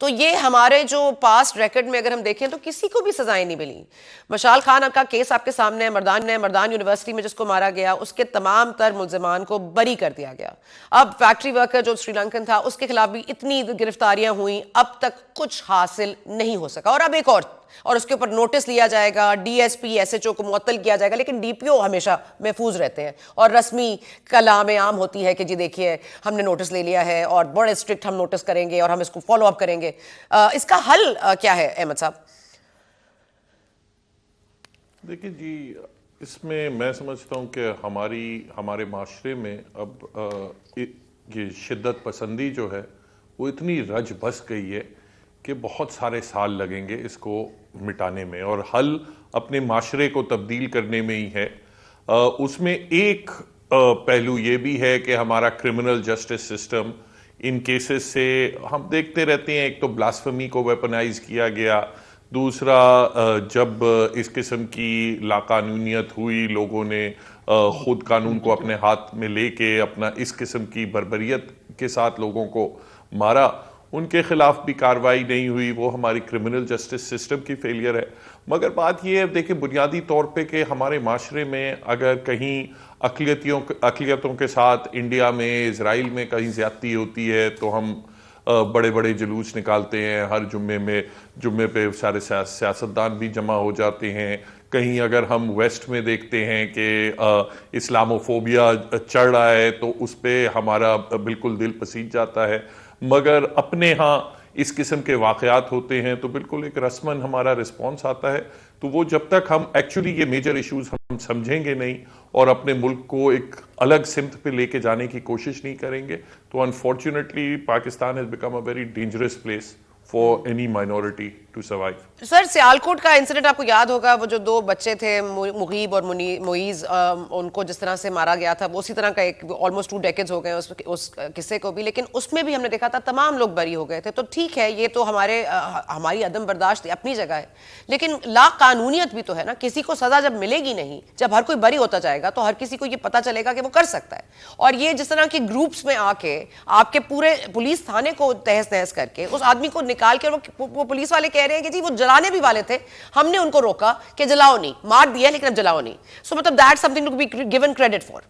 تو یہ ہمارے جو پاسٹ ریکارڈ میں اگر ہم دیکھیں تو کسی کو بھی سزائیں نہیں ملی. مشال خان کا کیس آپ کے سامنے ہے, مردان یونیورسٹی میں جس کو مارا گیا اس کے تمام تر ملزمان کو بری کر دیا گیا. اب فیکٹری ورکر جو سری لنکن تھا اس کے خلاف بھی اتنی گرفتاریاں ہوئیں, اب تک کچھ حاصل نہیں ہو سکا. اور اب ایک اور اس کے اوپر نوٹس لیا جائے گا, D S P S H O کو معطل کیا جائے گا, لیکن ڈی پی او ہمیشہ محفوظ رہتے ہیں اور رسمی کلام عام ہوتی ہے کہ جی دیکھیے ہم نے نوٹس لے لیا ہے اور بڑے اسٹرکٹ ہم نوٹس کریں گے اور ہم اس کو فالو اپ کریں گے. اس کا حل کیا ہے احمد صاحب؟ دیکھیں جی, اس میں سمجھتا ہوں کہ ہمارے معاشرے میں اب یہ شدت پسندی جو ہے وہ اتنی رج بس گئی ہے کہ بہت سارے سال لگیں گے اس کو مٹانے میں, اور حل اپنے معاشرے کو تبدیل کرنے میں ہی ہے. اس میں ایک پہلو یہ بھی ہے کہ ہمارا کرمنل جسٹس سسٹم ان کیسز سے ہم دیکھتے رہتے ہیں. ایک تو بلاسفمی کو ویپنائز کیا گیا, دوسرا جب اس قسم کی لاقانونیت ہوئی, لوگوں نے خود قانون کو اپنے ہاتھ میں لے کے اپنا اس قسم کی بربریت کے ساتھ لوگوں کو مارا, ان کے خلاف بھی کارروائی نہیں ہوئی. وہ ہماری کرمنل جسٹس سسٹم کی فیلئر ہے. مگر بات یہ ہے دیکھیں بنیادی طور پہ کہ ہمارے معاشرے میں اگر کہیں اقلیتوں کے ساتھ انڈیا میں, اسرائیل میں کہیں زیادتی ہوتی ہے تو ہم بڑے بڑے جلوس نکالتے ہیں. ہر جمعے پہ سارے سیاستدان بھی جمع ہو جاتے ہیں. کہیں اگر ہم ویسٹ میں دیکھتے ہیں کہ اسلاموفوبیا چڑھ رہا ہے تو اس پہ ہمارا بالکل دل پسیج جاتا ہے. مگر اپنے ہاں اس قسم کے واقعات ہوتے ہیں تو بالکل ایک رسمن ہمارا رسپانس آتا ہے. تو وہ جب تک ہم ایکچولی یہ میجر ایشوز ہم سمجھیں گے نہیں اور اپنے ملک کو ایک الگ سمت پہ لے کے جانے کی کوشش نہیں کریں گے تو unfortunately Pakistan has become a very dangerous place for any minority to survive. سر سیالکوٹ کا انسیڈنٹ آپ کو یاد ہوگا, وہ جو دو بچے تھے مغیب اور معیز, ان کو جس طرح سے مارا گیا تھا, وہ اسی طرح کا ایک آلموسٹ 2 ڈیکیڈز ہو گئے اس قصے کو بھی, لیکن اس میں بھی ہم نے دیکھا تھا تمام لوگ بری ہو گئے تھے. تو ٹھیک ہے یہ تو ہماری عدم برداشت اپنی جگہ ہے, لیکن لا قانونیت بھی تو ہے نا. کسی کو سزا جب ملے گی نہیں, جب ہر کوئی بری ہوتا جائے گا تو ہر کسی کو یہ پتا چلے گا کہ وہ کر سکتا ہے. اور یہ جس طرح کے گروپس میں آ کے آپ کے پورے پولیس تھانے کو تہس نہس کر کے اس آدمی کو نکال کے, وہ پولیس والے کہہ رہے ہیں کہ جی وہ جلانے بھی والے تھے, ہم نے ان کو روکا کہ جلاؤ نہیں, مار دیا لیکن اب جلاؤ نہیں. سو مطلب that something to be given credit for.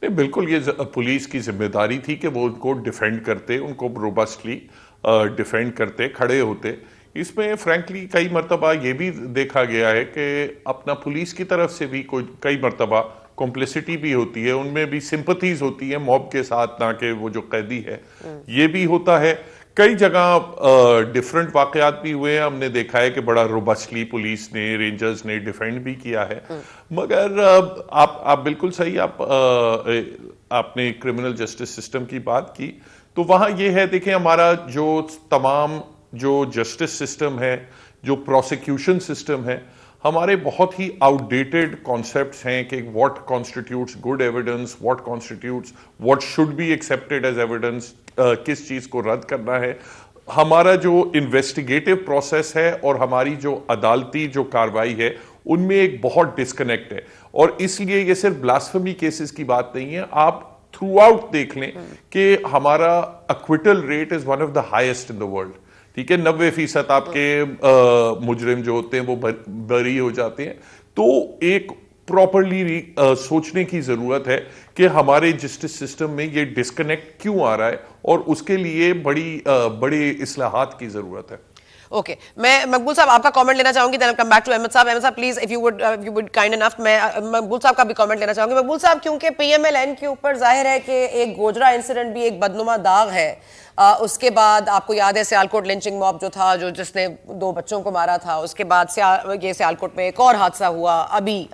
بالکل یہ پولیس کی ذمہ داری تھی کہ وہ ان کو ڈیفینڈ کرتے, ان کو روبسٹلی ڈیفینڈ کرتے, کھڑے ہوتے. اس میں فرینکلی کئی مرتبہ یہ بھی دیکھا گیا ہے کہ اپنا پولیس کی طرف سے بھی کئی مرتبہ کمپلیسٹی بھی ہوتی ہے, ان میں بھی سمپتھیز ہوتی ہے موب کے ساتھ, نہ کہ وہ جو قیدی ہے. یہ بھی ہوتا ہے. کئی جگہ ڈیفرنٹ واقعات بھی ہوئے ہیں, ہم نے دیکھا ہے کہ بڑا روبسٹلی پولیس نے, رینجرز نے ڈیفینڈ بھی کیا ہے. مگر آپ بالکل صحیح, آپ نے کرمنل جسٹس سسٹم کی بات کی تو وہاں یہ ہے دیکھیں ہمارا جو تمام جو جسٹس سسٹم ہے, جو پروسیکیوشن سسٹم ہے, ہمارے بہت ہی آؤٹ ڈیٹڈ کانسیپٹس ہیں کہ what constitutes good evidence, what should be accepted as evidence, کس چیز کو رد کرنا ہے. ہمارا جو انویسٹیگیٹو پروسیس ہے اور ہماری جو عدالتی جو کاروائی ہے ان میں ایک بہت ڈسکنیکٹ ہے. اور اس لیے یہ صرف بلاسفمی کیسز کی بات نہیں ہے, آپ تھرو آؤٹ دیکھ لیں کہ ہمارا acquittal rate is one of the highest in the world. ٹھیک ہے, 90% آپ کے مجرم جو ہوتے ہیں وہ بری ہو جاتے ہیں. تو ایک پراپرلی سوچنے کی ضرورت ہے کہ ہمارے جسٹس سسٹم میں یہ ڈسکنیکٹ کیوں آ رہا ہے اور اس کے لیے بڑی اصلاحات کی ضرورت ہے. اوکے, میں مقبول صاحب آپ کا کامنٹ لینا چاہوں گی, دین کم بیک ٹو احمد صاحب. احمد صاحب please if you would kind انف, میں مقبول صاحب کا بھی کامنٹ لینا چاہوں گی. مقبول صاحب, کیونکہ پی ایم ایل این کے اوپر ظاہر ہے کہ ایک گوجرا انسیڈنٹ بھی ایک بدنما داغ ہے. اس کے بعد آپ کو یاد ہے سیالکوٹ لنچنگ موب جو تھا, جس نے 2 بچوں کو مارا تھا. اس کے بعد یہ سیالکوٹ میں ایک اور حادثہ ہوا ابھی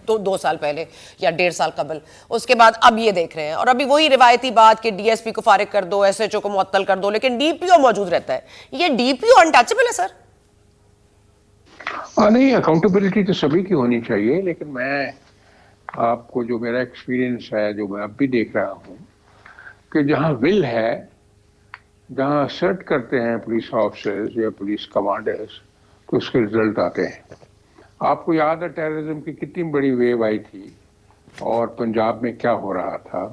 2 سال پہلے یا 1.5 سال قبل. اس کے بعد اب یہ دیکھ رہے ہیں, اور ابھی وہی روایتی بات کہ ڈی ایس پی کو فارغ کر دو, ایس ایچ او کو معطل کر دو, لیکن ڈی پی او موجود رہتا ہے. یہ ڈی پی او انٹچبل ہے سر؟ نہیں, اکاؤنٹیبلٹی تو سبھی کی ہونی چاہیے, لیکن میں آپ کو جو میرا ایکسپیرینس ہے, جو میں اب بھی دیکھ رہا ہوں کہ جہاں ول ہے, جہاں سرٹ کرتے ہیں پولیس آفیسرز یا پولیس کمانڈرز تو اس کے رزلٹ آتے ہیں. آپ کو یاد ہے ٹیررزم کی کتنی بڑی ویو آئی تھی اور پنجاب میں کیا ہو رہا تھا,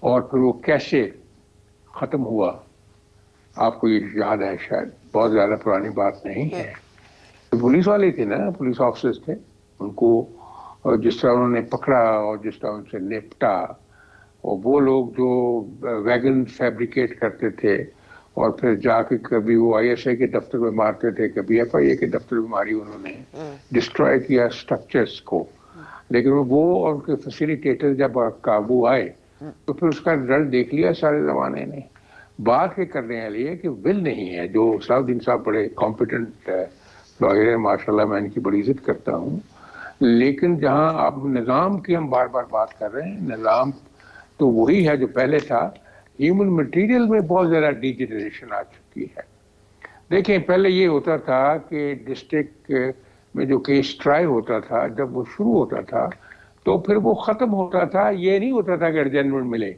اور پھر وہ کیسے ختم ہوا آپ کو یہ یاد ہے شاید, بہت زیادہ پرانی بات نہیں ہے. تو پولیس والے تھے نا, پولیس آفیسرز تھے, ان کو جس طرح انہوں نے پکڑا اور جس طرح ان سے نپٹا, اور وہ لوگ جو ویگن فیبریکیٹ کرتے تھے اور پھر جا کے کبھی وہ آئی ایس آئی کے دفتر میں مارتے تھے, کبھی ایف آئی اے کے دفتر میں ماری انہوں نے, ڈسٹروائے کیا اسٹرکچرس کو. لیکن وہ اور ان کے فیسیلیٹیٹر جب قابو آئے تو پھر اس کا رزلٹ دیکھ لیا سارے زمانے نے. بات یہ کرنے کے لیے کہ ول نہیں ہے. جو صلاح الدین صاحب بڑے کمپیٹنٹ لائر ہیں ماشاء اللہ, میں ان کی بڑی عزت کرتا ہوں, لیکن جہاں اب نظام کی ہم بار بار بات کر رہے ہیں, نظام تو وہی ہے جو پہلے تھا. ہیومن مٹیریل میں بہت زیادہ ڈیجنریشن آ چکی ہے. دیکھیں پہلے یہ ہوتا تھا کہ ڈسٹرکٹ میں جو کیس ٹرائی ہوتا تھا, جب وہ شروع ہوتا تھا تو پھر وہ ختم ہوتا تھا. یہ نہیں ہوتا تھا کہ ارجنمنٹ ملے,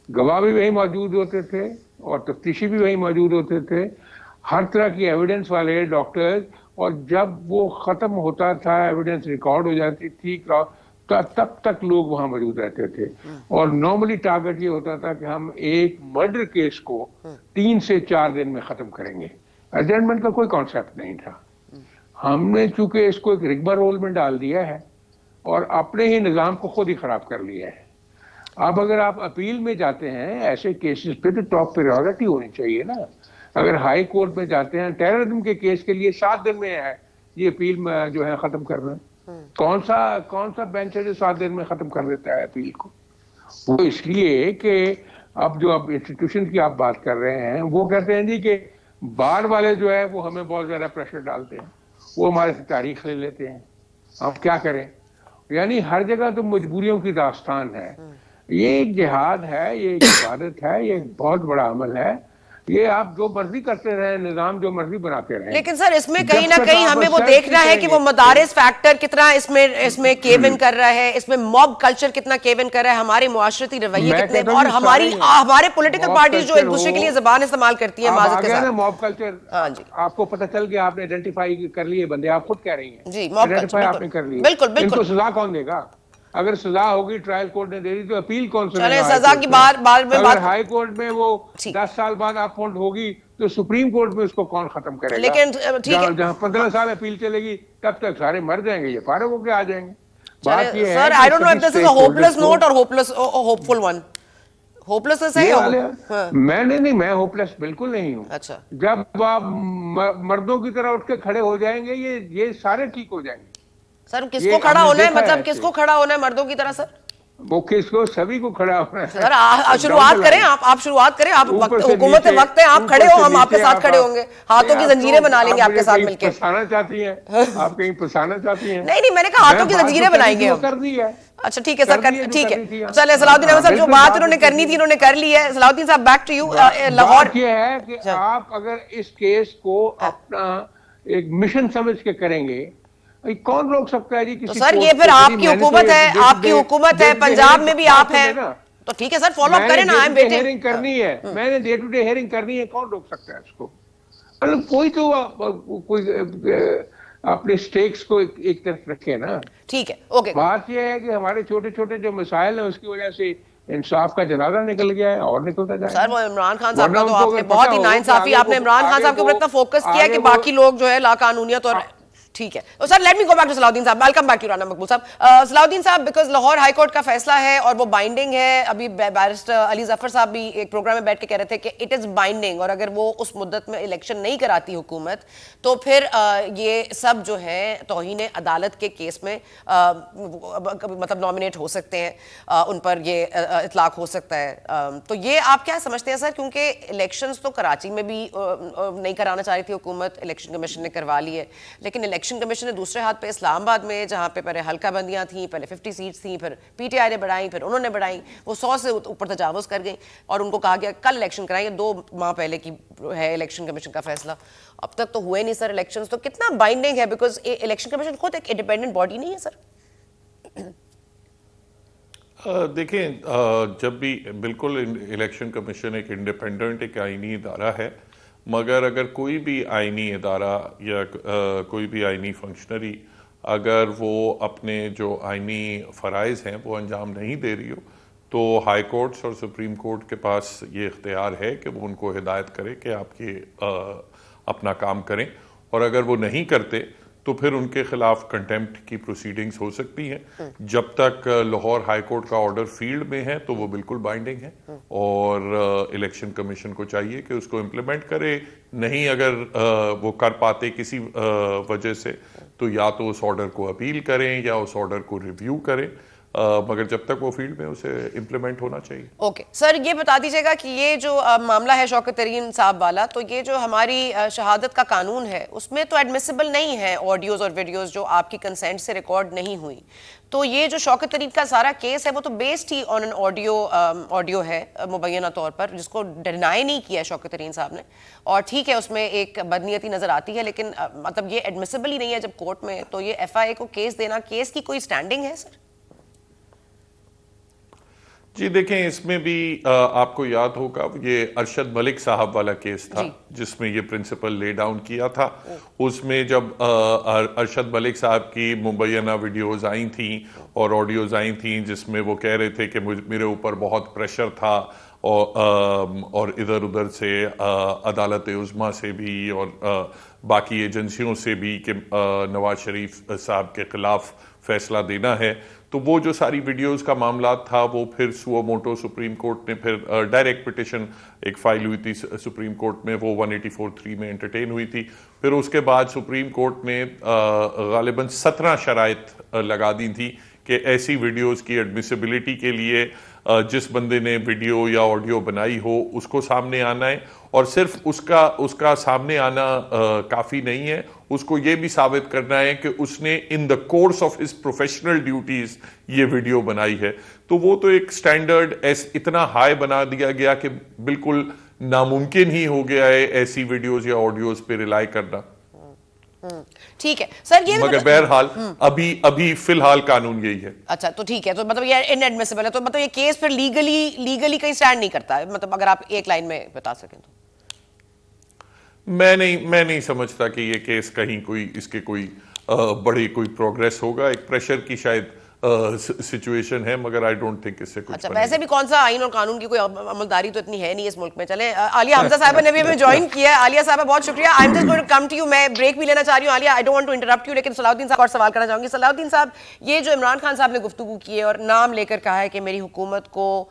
گواہ بھی وہی موجود ہوتے تھے اور تفتیشی بھی وہی موجود ہوتے تھے, ہر طرح کی ایویڈنس والے ڈاکٹرز, اور جب وہ ختم ہوتا تھا ایویڈنس ریکارڈ ہو جاتی تھی تب تک لوگ وہاں موجود رہتے تھے. اور نارملی ٹارگٹ یہ ہوتا تھا کہ ہم ایک مرڈر کیس کو 3 سے 4 دن میں ختم کریں گے. ارجنمنٹ کا کوئی کانسیپٹ نہیں تھا. ہم نے چونکہ اس کو ایک رگمر رول میں ڈال دیا ہے اور اپنے ہی نظام کو خود ہی خراب کر لیا ہے. اب اگر آپ اپیل میں جاتے ہیں ایسے کیسز پہ تو ٹاپ پریورٹی ہونی چاہیے نا. اگر ہائی کورٹ میں جاتے ہیں ٹیررزم کے کیس کے لیے 7 دن میں ہے یہ اپیل میں جو ہے ختم کر رہے ہیں. کون سا بینچ ہے جو 7 دن میں ختم کر دیتا ہے اپیل کو؟ وہ اس لیے کہ اب جو اب انسٹیٹیوشن کی آپ بات کر رہے ہیں وہ کہتے ہیں جی کہ بار والے جو ہے وہ ہمیں بہت زیادہ پریشر ڈالتے ہیں, وہ ہمارے سے تاریخ لے لیتے ہیں, ہم کیا کریں. یعنی ہر جگہ تو مجبوریوں کی داستان ہے. یہ ایک جہاد ہے, یہ ایک عبادت ہے, یہ ایک بہت بڑا عمل ہے. یہ آپ جو مرضی کرتے رہیں, نظام جو مرضی بناتے رہیں, لیکن سر اس میں کہیں نہ کہیں ہمیں وہ دیکھنا ہے کہ وہ مدارس فیکٹر کتنا اس میں کیو ان کر رہا ہے, اس میں موب کلچر کتنا کیو ان کر رہا ہے, ہمارے معاشرتی رویے کتنے, اور ہمارے پولیٹیکل پارٹیز جو ایک دوسرے کے لیے زبان استعمال کرتی ہیں معذرت کے ساتھ. موب کلچر, ہاں جی, آپ کو پتہ چل گیا, آپ نے آئیڈینٹیفائی کر لیے بندے, آپ خود کہہ رہی ہیں جی موب کلچر, آپ نے کر لی. بالکل ان کو بالکل. سزا کون دے گا؟ اگر سزا ہوگی ٹرائل کورٹ نے دے دی تو اپیل کون سے؟ چلیں سزا کی بار میں اگر ہائی کورٹ میں وہ 10 سال بعد اپونٹ ہوگی تو سپریم کورٹ میں اس کو کون ختم کرے گا؟ لیکن ٹھیک ہے, جہاں 15 سال اپیل چلے گی تب تک سارے مر جائیں گے, یہ فارغ ہو کے آ جائیں گے. بات یہ ہے sir, I don't know if this is a hopeless not اور ہوپ فل ون. ہوپلیس ہے صحیح ہو؟ میں نہیں, ہوپلیس بالکل نہیں ہوں. اچھا, جب آپ مردوں کی طرح اٹھ کے کھڑے ہو جائیں گے یہ سارے ٹھیک ہو جائیں گے. سر کس کو کھڑا ہونا ہے, مطلب کس کو کھڑا ہونا ہے مردوں کی طرح؟ سر وہ کس کو, سبھی کو کھڑا ہونا ہے. سر شروعات کریں, آپ شروعات کریں, آپ حکومت وقت ہے, آپ کھڑے ہو, ہم آپ کے ساتھ کھڑے ہوں گے, ہاتھوں کی زنجیریں بنا لیں گے آپ کے ساتھ مل کے. پھنسانا چاہتی ہیں آپ, کہیں پھنسانا چاہتی ہیں؟ نہیں میں نے کہا ہاتھوں کی زنجیریں بنائیں گے ہم. کر دی ہے. اچھا ٹھیک ہے سر, ٹھیک ہے. چلے صلاح الدین احمد صاحب, جو بات انہوں نے کرنی تھی انہوں نے کر لی ہے. صلاح الدین صاحب بیک ٹو یو. لاہور یہ ہے کہ آپ اگر اس کیس کو اپنا ایک مشن سمجھ کے کریں گے, کون روک سکتا ہے جی کسی کو؟ سر یہ پھر آپ کی حکومت ہے, آپ کی حکومت ہے, پنجاب میں بھی آپ ہیں, تو ٹھیک ہے سر فالو اپ کریں نا. ہیئرنگ کرنی ہے, میں نے ڈے ٹو ڈے ہیئرنگ کرنی ہے, کون روک سکتا ہے اس کو؟ مطلب کوئی تو کوئی اپنے سٹیکس کو ایک طرف رکھے نا. ٹھیک ہے, اوکے. بات یہ ہے کہ ہمارے چھوٹے چھوٹے جو مسائل ہیں اس کی وجہ سے انصاف کا جنازہ نکل گیا ہے اور نکلتا جائے. سر وہ عمران خان صاحب کا تو آپ نے بہت ہی ناانصافی, آپ نے عمران خان صاحب کے اوپر اتنا فوکس کیا کہ باقی لوگ جو ہے لاقانونیت اور ٹھیک ہے. Sir let me go back to Salahuddin صاحب. Welcome back to Rana Maqbool صاحب. صلاح الدین صاحب, بیکاز لاہور ہائی کورٹ کا فیصلہ ہے اور وہ بائنڈنگ ہے. ابھی بیرسٹر علی ظفر صاحب بھی ایک پروگرام میں بیٹھ کے کہہ رہے تھے کہ اٹ از بائنڈنگ, اور اگر وہ اس مدت میں الیکشن نہیں کراتی حکومت تو پھر یہ سب جو ہے توہین عدالت کے کیس میں مطلب نامنیٹ ہو سکتے ہیں, ان پر یہ اطلاق ہو سکتا ہے. تو یہ آپ کیا سمجھتے ہیں سر؟ کیونکہ الیکشنز تو کراچی میں بھی نہیں کرانا چاہ رہی تھی حکومت, الیکشن کمیشن نے کروا لی ہے, لیکن الیکشن کمیشن نے دوسرے ہاتھ پہ اسلام آباد میں جہاں پہ پہلے حلقہ بندیاں تھیں, پہلے 50 سیٹس تھیں, پھر پی ٹی آئی نے بڑھائیں, پھر انہوں نے بڑھائیں, وہ 100 سے اوپر تجاوز کر گئیں اور ان کو کہا گیا کل الیکشن کرائیں گے. 2 ماہ پہلے کی ہے الیکشن کمیشن کا فیصلہ, اب تک تو ہوئے نہیں سر الیکشنز. تو کتنا بائنڈنگ ہے, بیکاز الیکشن کمیشن خود ایک انڈیپینڈنٹ باڈی نہیں ہے سر. دیکھیں, جب بھی بالکل الیکشن کمیشن ایک انڈیپینڈنٹ ایک آئینی ادارہ ہے, مگر اگر کوئی بھی آئینی ادارہ یا کوئی بھی آئینی فنکشنری اگر وہ اپنے جو آئینی فرائض ہیں وہ انجام نہیں دے رہی ہو تو ہائی کورٹس اور سپریم کورٹ کے پاس یہ اختیار ہے کہ وہ ان کو ہدایت کرے کہ آپ یہ اپنا کام کریں، اور اگر وہ نہیں کرتے تو پھر ان کے خلاف کنٹیمپٹ کی پروسیڈنگز ہو سکتی ہیں. جب تک لاہور ہائی کورٹ کا آرڈر فیلڈ میں ہے تو وہ بالکل بائنڈنگ ہے، اور الیکشن کمیشن کو چاہیے کہ اس کو امپلیمنٹ کرے. نہیں اگر وہ کر پاتے کسی وجہ سے تو یا تو اس آرڈر کو اپیل کریں یا اس آرڈر کو ریویو کریں، مگر جب تک وہ فیلڈ میں اسے امپلیمنٹ ہونا چاہیے. اوکے سر، یہ بتا دیجیے گا کہ یہ جو معاملہ ہے شوکت ترین صاحب والا، تو یہ جو ہماری شہادت کا قانون ہے اس میں تو ایڈمیسیبل نہیں ہے آڈیوز اور ویڈیوز جو آپ کی کنسینٹ سے ریکارڈ نہیں ہوئی. تو یہ جو شوکت ترین کا سارا کیس ہے وہ تو based he on an audio ہے مبینہ طور پر، جس کو ڈینائی نہیں کیا ہے شوکت ترین صاحب نے. اور ٹھیک ہے اس میں ایک بدنیتی نظر آتی ہے، لیکن مطلب یہ ایڈمیسیبل ہی نہیں ہے جب کورٹ میں. تو یہ ایف آئی اے کو کیس دینا، کیس کی کوئی سٹینڈنگ ہے سر؟ جی دیکھیں، اس میں بھی آپ کو یاد ہوگا یہ ارشد ملک صاحب والا کیس تھا جس میں یہ پرنسپل لے ڈاؤن کیا تھا. اس میں جب ارشد ملک صاحب کی مبینہ ویڈیوز آئی تھیں اور آڈیوز آئی تھیں جس میں وہ کہہ رہے تھے کہ میرے اوپر بہت پریشر تھا، اور ادھر ادھر سے عدالت عظمیٰ سے بھی اور باقی ایجنسیوں سے بھی کہ نواز شریف صاحب کے خلاف فیصلہ دینا ہے، تو وہ جو ساری ویڈیوز کا معاملات تھا وہ پھر سو موٹو سپریم کورٹ نے پھر ڈائریکٹ پٹیشن ایک فائل ہوئی تھی سپریم کورٹ میں، وہ 184(3) میں انٹرٹین ہوئی تھی. پھر اس کے بعد سپریم کورٹ نے غالباً 17 شرائط لگا دی تھی کہ ایسی ویڈیوز کی ایڈمیسیبلٹی کے لیے جس بندے نے ویڈیو یا آڈیو بنائی ہو اس کو سامنے آنا ہے، اور صرف اس کا سامنے آنا کافی نہیں ہے، اس کو یہ بھی ثابت کرنا ہے کہ اس نے in the course of his professional duties یہ ویڈیو بنائی ہے. تو وہ تو ایک سٹینڈرڈ اتنا ہائی بنا دیا گیا کہ بالکل ناممکن ہی ہو گیا ہے ایسی ویڈیوز یا آڈیوز پہ ریلائی کرنا. ٹھیک ہے سر، یہ مگر بہرحال ابھی فی الحال قانون یہی ہے. اچھا تو ٹھیک ہے، تو مطلب یہ ان ایڈمیسیبل ہے، تو مطلب یہ کیس پھر لیگلی کہیں سٹینڈ نہیں کرتا ہے، مطلب اگر آپ ایک لائن میں بتا سکیں تو. میں نہیں سمجھتا کہ یہ کیس کہیں کوئی اس کے کوئی بڑی کوئی پروگریس ہوگا. ایک پریشر کی شاید سچویشن ہے، مگر آئی ڈونٹ تھنک اس سے کچھ. اچھا ویسے بھی کون سا آئین اور قانون کی کوئی عملداری تو اتنی ہے نہیں اس ملک میں. چلیں عالیہ حمزہ صاحبہ نے بھی ہمیں جوائن کیا ہے. عالیہ صاحبہ بہت شکریہ. I am just going to come to you. میں بریک بھی لینا چاہ رہی ہوں Aliya, I don't want to interrupt you, لیکن صلاح الدین صاحب اور سوال کرنا چاہوں گی. صلاح الدین صاحب، یہ جو عمران خان صاحب نے گفتگو کی ہے اور نام لے کر کہا ہے کہ میری حکومت کو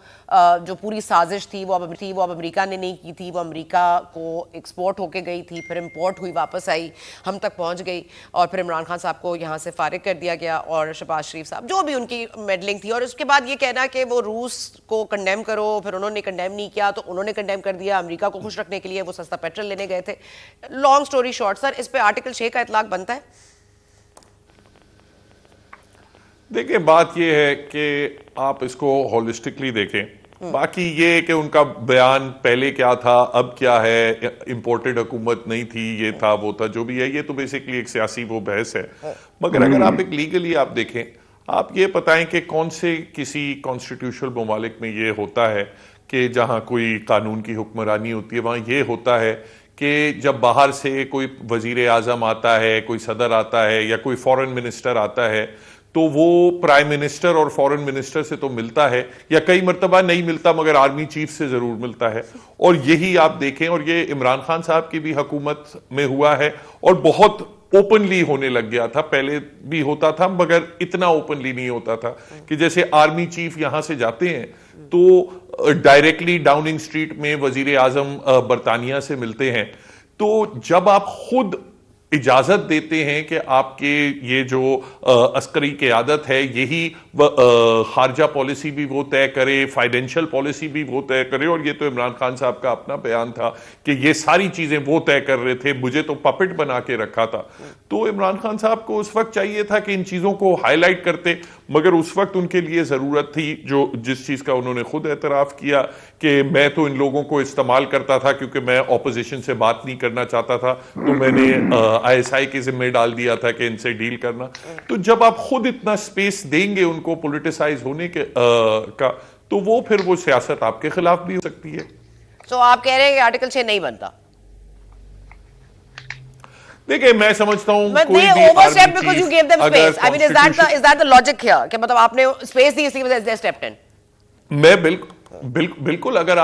جو پوری سازش تھی وہ اب امریکہ نے نہیں کی تھی، وہ امریکہ کو ایکسپورٹ ہو کے گئی تھی، پھر امپورٹ ہوئی، واپس آئی، ہم تک پہنچ گئی، اور پھر عمران خان صاحب کو یہاں سے فارغ کر دیا گیا، اور شہباز شریف صاحب جو بھی ان کی میڈلنگ تھی. اور اس کے بعد یہ کہنا کہ وہ روس کو کنڈیم کرو، پھر انہوں نے کنڈیم نہیں کیا تو انہوں نے کنڈیم کر دیا، امریکہ کو خوش رکھنے کے لیے وہ سستا پیٹرول لینے گئے تھے. لانگ سٹوری شارٹ سر، اس پہ آرٹیکل 6 کا اطلاق بنتا ہے؟ دیکھیں بات یہ ہے کہ آپ اس کو ہولسٹکلی دیکھیں. باقی یہ کہ ان کا بیان پہلے کیا تھا اب کیا ہے، امپورٹڈ حکومت نہیں تھی، یہ تھا وہ تھا، جو بھی ہے یہ تو بیسیکلی ایک سیاسی وہ بحث ہے. مگر اگر آپ ایک لیگلی آپ دیکھیں، آپ یہ بتائیں کہ کون سے کسی کانسٹیٹیوشنل ممالک میں یہ ہوتا ہے کہ جہاں کوئی قانون کی حکمرانی ہوتی ہے وہاں یہ ہوتا ہے کہ جب باہر سے کوئی وزیر اعظم آتا ہے، کوئی صدر آتا ہے یا کوئی فورن منسٹر آتا ہے تو وہ پرائم منسٹر اور فورن منسٹر سے تو ملتا ہے، یا کئی مرتبہ نہیں ملتا مگر آرمی چیف سے ضرور ملتا ہے. اور یہی آپ دیکھیں، اور یہ عمران خان صاحب کی بھی حکومت میں ہوا ہے اور بہت اوپنلی ہونے لگ گیا تھا. پہلے بھی ہوتا تھا مگر اتنا اوپنلی نہیں ہوتا تھا کہ جیسے آرمی چیف یہاں سے جاتے ہیں تو ڈائریکٹلی ڈاؤننگ اسٹریٹ میں وزیر اعظم برطانیہ سے ملتے ہیں. تو جب آپ خود اجازت دیتے ہیں کہ آپ کے یہ جو عسکری قیادت ہے یہی خارجہ پالیسی بھی وہ طے کرے، فائنینشیل پالیسی بھی وہ طے کرے، اور یہ تو عمران خان صاحب کا اپنا بیان تھا کہ یہ ساری چیزیں وہ طے کر رہے تھے، مجھے تو پپٹ بنا کے رکھا تھا. تو عمران خان صاحب کو اس وقت چاہیے تھا کہ ان چیزوں کو ہائی لائٹ کرتے، مگر اس وقت ان کے لیے ضرورت تھی جس چیز کا انہوں نے خود اعتراف کیا کہ میں تو ان لوگوں کو استعمال کرتا تھا کیونکہ میں اپوزیشن سے بات نہیں کرنا چاہتا تھا، تو میں نے آئی ایس آئی کے ذمہ ڈال دیا تھا کہ ان سے ڈیل کرنا. تو جب آپ خود اتنا سپیس دیں گے ان کو پولیٹیسائز ہونے کا، تو وہ پھر وہ سیاست آپ کے خلاف بھی ہو سکتی ہے. تو آپ کہہ رہے ہیں کہ آرٹیکل 6 نہیں بنتا؟ دیکھیں میں سمجھتا ہوں کوئی بھی آپ نے اسپیس دی اس لیے they stepped in. میں بالکل اگر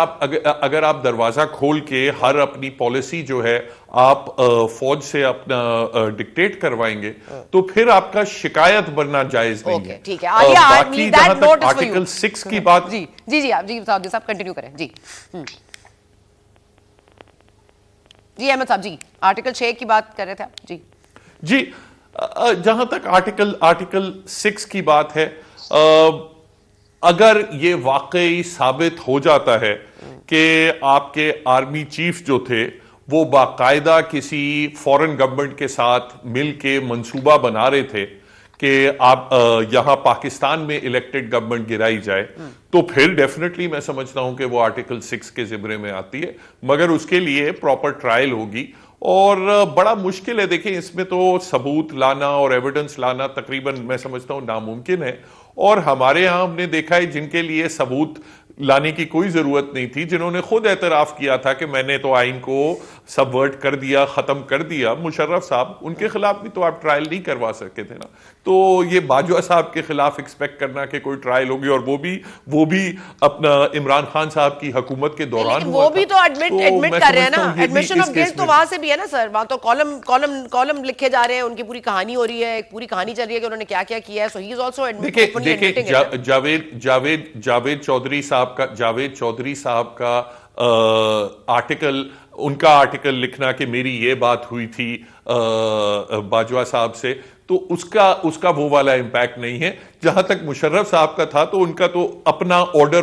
آپ دروازہ کھول کے ہر اپنی پالیسی جو ہے آپ فوج سے اپنا ڈکٹیٹ کروائیں گے تو پھر آپ کا شکایت بننا جائز نہیں ہے. باقی جہاں تک آرٹیکل 6 کی بات, جی آپ سعودی صاحب کنٹینیو کریں. جی احمد صاحب, جی آرٹیکل 6 کی بات کر رہے تھے آپ. جی جہاں تک آرٹیکل 6 کی بات ہے, اگر یہ واقعی ثابت ہو جاتا ہے کہ آپ کے آرمی چیف جو تھے وہ باقاعدہ کسی فورن گورنمنٹ کے ساتھ مل کے منصوبہ بنا رہے تھے کہ آپ یہاں پاکستان میں الیکٹڈ گورنمنٹ گرائی جائے, تو پھر ڈیفینیٹلی میں سمجھتا ہوں کہ وہ آرٹیکل 6 کے زمرے میں آتی ہے, مگر اس کے لیے پراپر ٹرائل ہوگی اور بڑا مشکل ہے. دیکھیں اس میں تو ثبوت لانا اور ایویڈنس لانا تقریباً میں سمجھتا ہوں ناممکن ہے, اور ہمارے ہاں ہم نے دیکھا ہے جن کے لیے ثبوت لانے کی کوئی ضرورت نہیں تھی, جنہوں نے خود اعتراف کیا تھا کہ میں نے تو آئین کو سبورٹ کر دیا, ختم کر دیا, مشرف صاحب, ان کے خلاف بھی تو آپ ٹرائل نہیں کروا سکتے تھے نا. تو یہ باجوہ صاحب کے خلاف ایکسپیکٹ کرنا کہ کوئی ٹرائل ہوگی, اور وہ بھی اپنا عمران خان صاحب کی حکومت کے دوران وہ بھی تو ایڈمٹ کر رہے ہیں نا, ایڈمیشن آف گلٹ تو وہاں سے بھی ہے نا سر, وہاں تو کالم لکھے جا رہے ہیں, ان کی پوری کہانی ہو رہی ہے, ایک پوری کہانی چل رہی ہے کہ انہوں نے کیا کیا کیا ہے. سو ہی از آلسو دیکھیں جاوید چودھری صاحب کا آرٹیکل, ان کا آرٹیکل لکھنا کہ میری یہ بات ہوئی تھی باجوہ صاحب سے, تو اس کا وہ والا امپیکٹ نہیں ہے. جہاں تک مشرف صاحب کا تھا تو ان کا تو اپنا آرڈر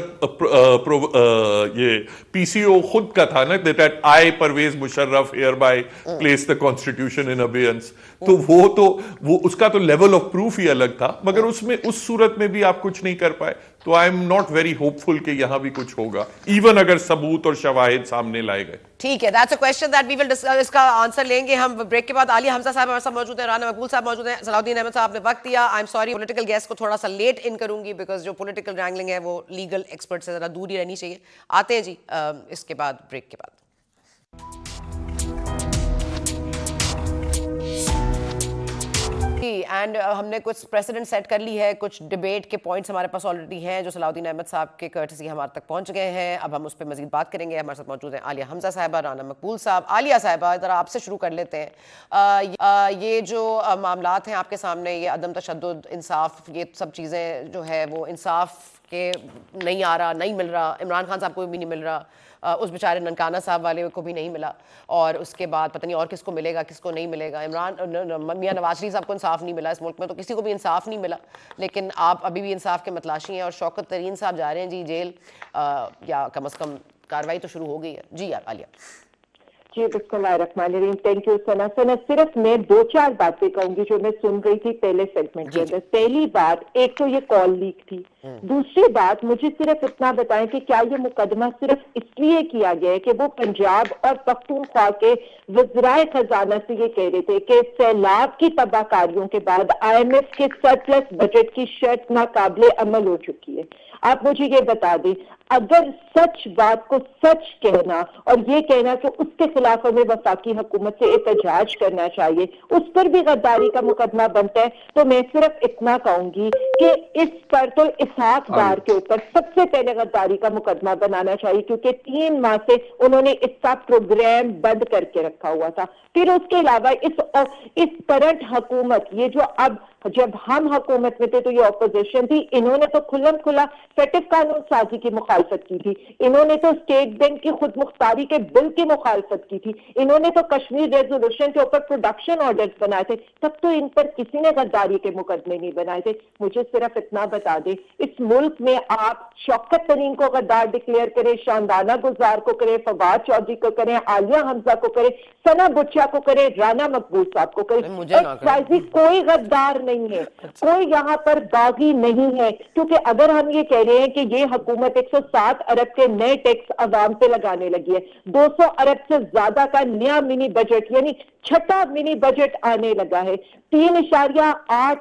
یہ پی سی او خود کا تھا نا, that I Pervez Musharraf hereby place the constitution in abeyance, تو وہ اس کا تو لیول آف پروف ہی الگ تھا, مگر اس صورت میں بھی آپ کچھ نہیں کر پائے. تو I am not very hopeful کہ یہاں بھی کچھ ہوگا, ایون اگر ثبوت اور شواہد سامنے لائے گئے. ٹھیک ہے, that's a question that we will discuss, اس کا آنسر لیں گے ہم بریک کے بعد. عالیہ حمزہ صاحب ہمارے ساتھ موجود ہیں, رانا مقبول صاحب موجود ہیں, صلاح الدین احمد صاحب نے وقت دیا. I am sorry political guest کو تھوڑا سا لیٹ ان کروں گی, بیکاز جو پولیٹیکل رینگلنگ ہے وہ لیگل ایکسپرٹ سے ذرا دور ہی رہنی چاہیے. آتے ہیں جی اس کے بعد, بریک کے بعد. اینڈ ہم نے کچھ پریسیڈنٹ سیٹ کر لی ہے, کچھ ڈیبیٹ کے پوائنٹس ہمارے پاس آلریڈی ہیں جو صلاح الدین احمد صاحب کے کرٹسی ہمارے تک پہنچ گئے ہیں. اب ہم اس پہ مزید بات کریں گے. ہمارے ساتھ موجود ہیں عالیہ حمزہ صاحبہ, رانا مقبول صاحب. عالیہ صاحبہ ذرا آپ سے شروع کر لیتے ہیں. یہ جو معاملات ہیں آپ کے سامنے, یہ عدم تشدد, انصاف, یہ سب چیزیں جو ہے وہ انصاف کے نہیں آ رہا, نہیں مل رہا, عمران خان صاحب کو بھی نہیں مل رہا, اس بیچارے ننکانہ صاحب والے کو بھی نہیں ملا, اور اس کے بعد پتہ نہیں اور کس کو ملے گا, کس کو نہیں ملے گا. میاں نواز شریف صاحب کو انصاف نہیں ملا, اس ملک میں تو کسی کو بھی انصاف نہیں ملا, لیکن آپ ابھی بھی انصاف کے متلاشی ہیں. اور شوکت ترین صاحب جا رہے ہیں جی جیل, یا کم از کم کارروائی تو شروع ہو گئی ہے. جی عالیہ. جی بسم اللہ الرحمن الرحیم. تھینک یو ثنا. صرف میں 2-4 باتیں کہوں گی جو میں سن رہی تھی پہلے سیگمنٹ کے اندر. پہلی بات, ایک تو یہ کال لیک تھی. دوسری بات, مجھے صرف اتنا بتائیں کہ کیا یہ مقدمہ صرف اس لیے کیا گیا ہے کہ وہ پنجاب اور پختونخوا کے وزرائے خزانہ سے یہ کہہ رہے تھے کہ سیلاب کی تباہ کاریوں کے بعد IMF کے سرپلس بجٹ کی شرط ناقابل عمل ہو چکی ہے. آپ مجھے یہ بتا دیں, اگر سچ بات کو سچ کہنا اور یہ کہنا کہ اس کے خلاف ہمیں وفاقی حکومت سے احتجاج کرنا چاہیے, اس پر بھی غداری کا مقدمہ بنتا ہے, تو میں صرف اتنا کہوں گی کہ اس پر تو اسحاق ڈار کے اوپر سب سے پہلے غداری کا مقدمہ بنانا چاہیے, کیونکہ 3 ماہ سے انہوں نے اس کا پروگرام بند کر کے رکھا ہوا تھا. پھر اس کے علاوہ اس کرنٹ حکومت, یہ جو اب, جب ہم حکومت میں تھے تو یہ اپوزیشن تھی, انہوں نے تو کھلم کھلا فیٹف قانون سازی کی مخالفت کی تھی, انہوں نے تو اسٹیٹ بینک کی خود مختاری کے بل کی مخالفت کی تھی, انہوں نے تو کشمیر ریزولوشن کے اوپر پروڈکشن آرڈرز بنائے تھے, تب تو ان پر کسی نے غداری کے مقدمے نہیں بنائے تھے. مجھے صرف اتنا بتا دیں, اس ملک میں آپ شوکت ترین کو غدار ڈکلیئر کریں, شاندانہ گلزار کو کریں, فواد چودھری کو کریں, عالیہ حمزہ کو کریں, ثنا بچا کو کریں, رانا مقبول صاحب کو کریں, کوئی غدار نہیں ہے, کوئی یہاں پر باغی نہیں ہے. کیونکہ اگر ہم یہ کہہ رہے ہیں کہ یہ حکومت 107 ارب کے نئے ٹیکس عوام پہ لگانے لگی ہے, 200 ارب سے زیادہ کا نیا منی بجٹ, یعنی 6واں منی بجٹ آنے لگا ہے, 3.8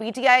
PTI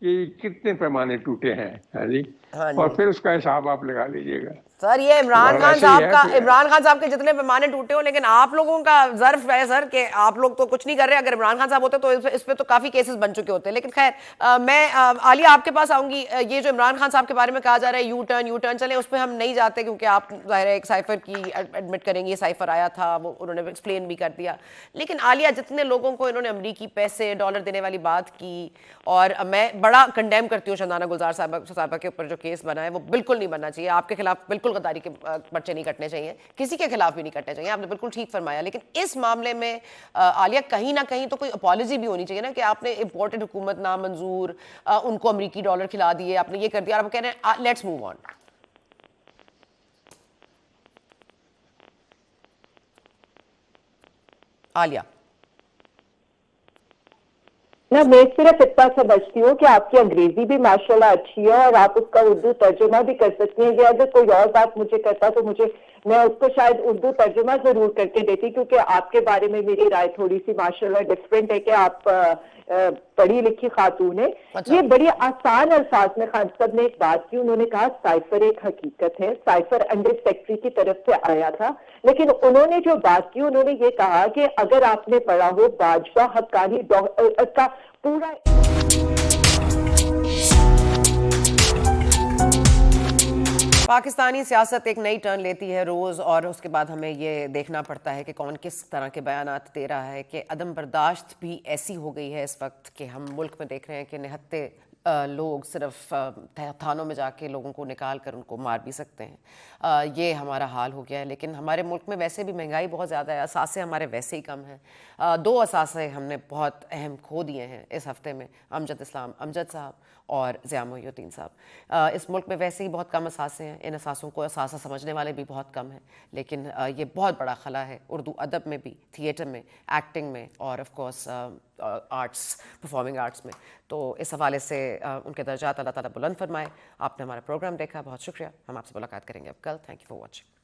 کہ کتنے پیمانے ٹوٹے ہیں. ہاں جی. ہاں جی. اور پھر اس کا حساب آپ لگا لیجیے گا. سر یہ عمران خان ایسے ہی صاحب ہے کا کہ عمران خان صاحب کے جتنے پیمانے ٹوٹے ہو، لیکن آپ لوگوں کا ظرف ہے سر کہ آپ لوگ تو کچھ نہیں کر رہے. اگر عمران خان صاحب ہوتے تو اس پہ تو کافی کیسز بن چکے ہوتے. لیکن خیر میں عالیہ آپ کے پاس آؤں گی. یہ جو عمران خان صاحب کے بارے میں کہا جا رہا ہے یو ٹرن چلیں اس پہ ہم نہیں جاتے کیونکہ آپ ظاہر ہے ایک سائفر کی ایڈمٹ کریں گے. یہ سائفر آیا تھا، وہ انہوں نے ایکسپلین بھی کر دیا. لیکن عالیہ جتنے لوگوں کو انہوں نے امریکی پیسے ڈالر دینے والی بات کی، اور میں بڑا کنڈیم کرتی ہوں شندانہ گلزار صاحبہ کے اوپر جو کیس بنا ہے وہ بالکل نہیں بننا چاہیے. آپ کے خلاف بالکل غداری کے پرچے نہیں کٹنے چاہیے، کسی کے خلاف بھی نہیں کٹنے چاہیے. آپ نے بالکل ٹھیک فرمایا. لیکن اس معاملے میں عالیہ کہیں نہ کہیں تو کوئی اپالوجی بھی ہونی چاہیے نا، کہ آپ نے امپورٹڈ حکومت نامنظور، ان کو امریکی ڈالر کھلا دیے، آپ نے یہ کر دیا اور آپ کہہ رہے ہیں لیٹس موو آن. عالیہ نہ میں صرف اتنا سمجھتی ہوں کہ آپ کی انگریزی بھی ماشاءاللہ اچھی ہے اور آپ اس کا اردو ترجمہ بھی کر سکتی ہیں. یا اگر کوئی اور بات مجھے کرتا تو میں اس کو شاید اردو ترجمہ ضرور کر کے دیتی، کیونکہ آپ کے بارے میں میری رائے تھوڑی سی ماشاءاللہ ڈفرینٹ ہے کہ آپ پڑھی لکھی خاتون ہے. یہ بڑی آسان الفاظ میں خان صاحب نے ایک بات کی. انہوں نے کہا سائفر ایک حقیقت ہے، سائفر انڈر سیکرٹری کی طرف سے آیا تھا. لیکن انہوں نے جو بات کی، انہوں نے یہ کہا کہ اگر آپ نے پڑھا ہو باجوہ حقانی کا پورا پاکستانی سیاست ایک نئی ٹرن لیتی ہے روز، اور اس کے بعد ہمیں یہ دیکھنا پڑتا ہے کہ کون کس طرح کے بیانات دے رہا ہے. کہ عدم برداشت بھی ایسی ہو گئی ہے اس وقت کہ ہم ملک میں دیکھ رہے ہیں کہ نہتے لوگ صرف تھانوں میں جا کے لوگوں کو نکال کر ان کو مار بھی سکتے ہیں. یہ ہمارا حال ہو گیا ہے. لیکن ہمارے ملک میں ویسے بھی مہنگائی بہت زیادہ ہے، اثاثے ہمارے ویسے ہی کم ہیں. 2 اثاثے ہم نے بہت اہم کھو دیے ہیں اس ہفتے میں، امجد صاحب اور ضیاء محی الدین صاحب. اس ملک میں ویسے ہی بہت کم اثاثے ہیں، ان اثاثوں کو اثاثہ سمجھنے والے بھی بہت کم ہیں. لیکن یہ بہت بڑا خلا ہے اردو ادب میں بھی، تھیٹر میں، ایکٹنگ میں، اور of course arts, performing arts میں. تو اس حوالے سے ان کے درجات اللہ تعالیٰ بلند فرمائے. آپ نے ہمارا پروگرام دیکھا، بہت شکریہ. ہم آپ سے ملاقات کریں گے اب کل. Thank you for watching.